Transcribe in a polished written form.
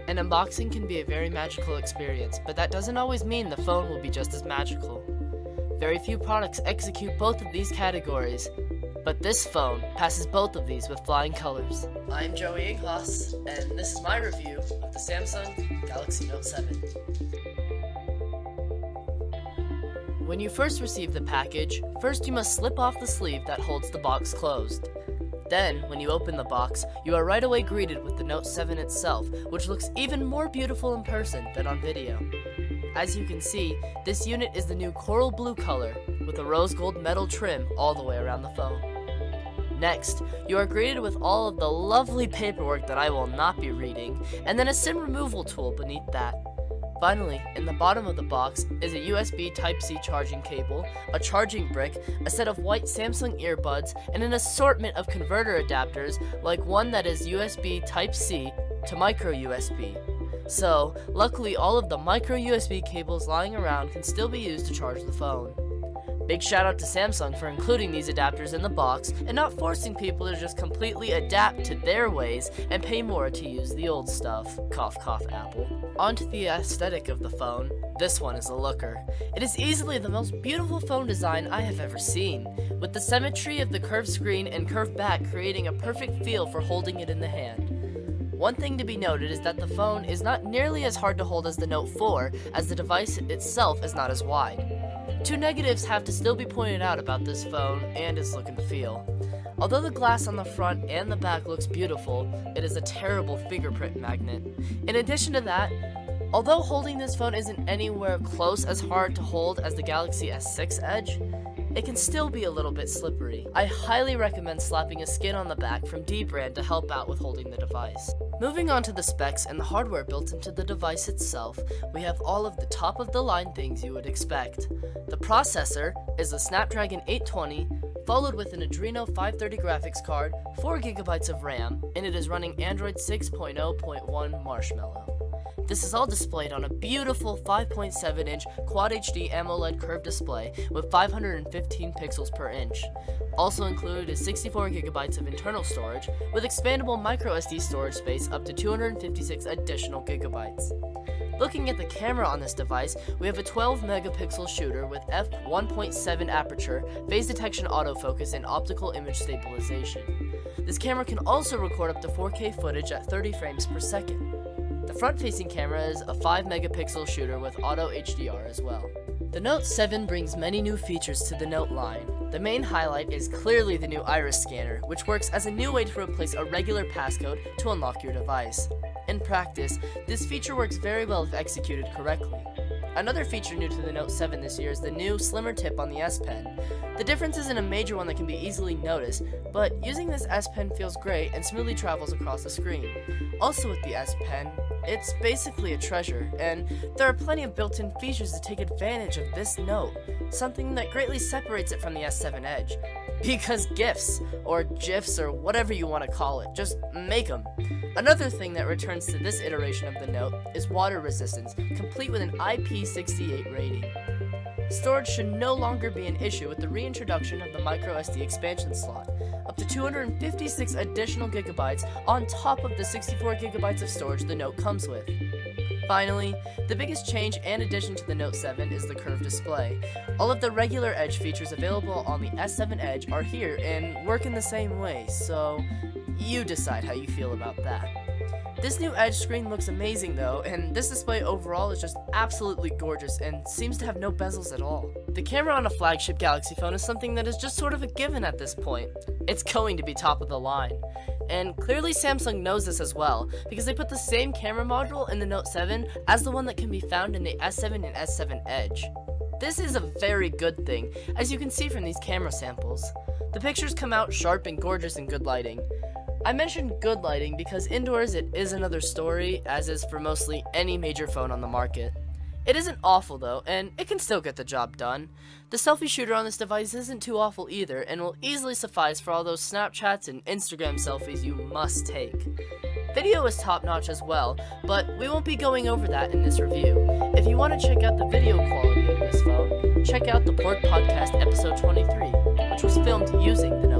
An unboxing can be a very magical experience, but that doesn't always mean the phone will be just as magical. Very few products execute both of these categories, but this phone passes both of these with flying colors. I'm Joey Inghaus, and this is my review of the Samsung Galaxy Note 7. When you first receive the package, first you must slip off the sleeve that holds the box closed. Then, when you open the box, you are right away greeted with the Note 7 itself, which looks even more beautiful in person than on video. As you can see, this unit is the new coral blue color, with a rose gold metal trim all the way around the phone. Next, you are greeted with all of the lovely paperwork that I will not be reading, and then a SIM removal tool beneath that. Finally, in the bottom of the box is a USB Type-C charging cable, a charging brick, a set of white Samsung earbuds, and an assortment of converter adapters like one that is USB Type-C to micro USB. So, luckily all of the micro USB cables lying around can still be used to charge the phone. Big shout out to Samsung for including these adapters in the box and not forcing people to just completely adapt to their ways and pay more to use the old stuff. Cough cough Apple. Onto the aesthetic of the phone, this one is a looker. It is easily the most beautiful phone design I have ever seen, with the symmetry of the curved screen and curved back creating a perfect feel for holding it in the hand. One thing to be noted is that the phone is not nearly as hard to hold as the Note 4, as the device itself is not as wide. Two negatives have to still be pointed out about this phone and its look and feel. Although the glass on the front and the back looks beautiful, it is a terrible fingerprint magnet. In addition to that, although holding this phone isn't anywhere close as hard to hold as the Galaxy S6 Edge, it can still be a little bit slippery. I highly recommend slapping a skin on the back from Dbrand to help out with holding the device. Moving on to the specs and the hardware built into the device itself, we have all of the top of the line things you would expect. The processor is a Snapdragon 820, followed with an Adreno 530 graphics card, 4GB of RAM, and it is running Android 6.0.1 Marshmallow. This is all displayed on a beautiful 5.7-inch Quad HD AMOLED curved display with 515 pixels per inch. Also included is 64GB of internal storage with expandable microSD storage space up to 256 additional gigabytes. Looking at the camera on this device, we have a 12-megapixel shooter with f1.7 aperture, phase detection autofocus, and optical image stabilization. This camera can also record up to 4K footage at 30 frames per second. The front-facing camera is a 5-megapixel shooter with auto HDR as well. The Note 7 brings many new features to the Note line. The main highlight is clearly the new iris scanner, which works as a new way to replace a regular passcode to unlock your device. In practice, this feature works very well if executed correctly. Another feature new to the Note 7 this year is the new slimmer tip on the S Pen. The difference isn't a major one that can be easily noticed, but using this S Pen feels great and smoothly travels across the screen. Also with the S Pen, it's basically a treasure, and there are plenty of built-in features to take advantage of this Note, something that greatly separates it from the S7 Edge. Because GIFs, or GIFs, or whatever you want to call it, just make them. Another thing that returns to this iteration of the Note is water resistance, complete with an IP68 rating. Storage should no longer be an issue with the reintroduction of the microSD expansion slot, up to 256 additional gigabytes on top of the 64 gigabytes of storage the Note comes with. Finally, the biggest change and addition to the Note 7 is the curved display. All of the regular Edge features available on the S7 Edge are here and work in the same way, so you decide how you feel about that. This new Edge screen looks amazing though, and this display overall is just absolutely gorgeous and seems to have no bezels at all. The camera on a flagship Galaxy phone is something that is just sort of a given at this point. It's going to be top of the line. And clearly Samsung knows this as well, because they put the same camera module in the Note 7 as the one that can be found in the S7 and S7 Edge. This is a very good thing, as you can see from these camera samples. The pictures come out sharp and gorgeous in good lighting. I mentioned good lighting because indoors it is another story, as is for mostly any major phone on the market. It isn't awful though, and it can still get the job done. The selfie shooter on this device isn't too awful either, and will easily suffice for all those Snapchats and Instagram selfies you must take. Video is top notch as well, but we won't be going over that in this review. If you want to check out the video quality of this phone, check out the Pork Podcast episode 23, which was filmed using the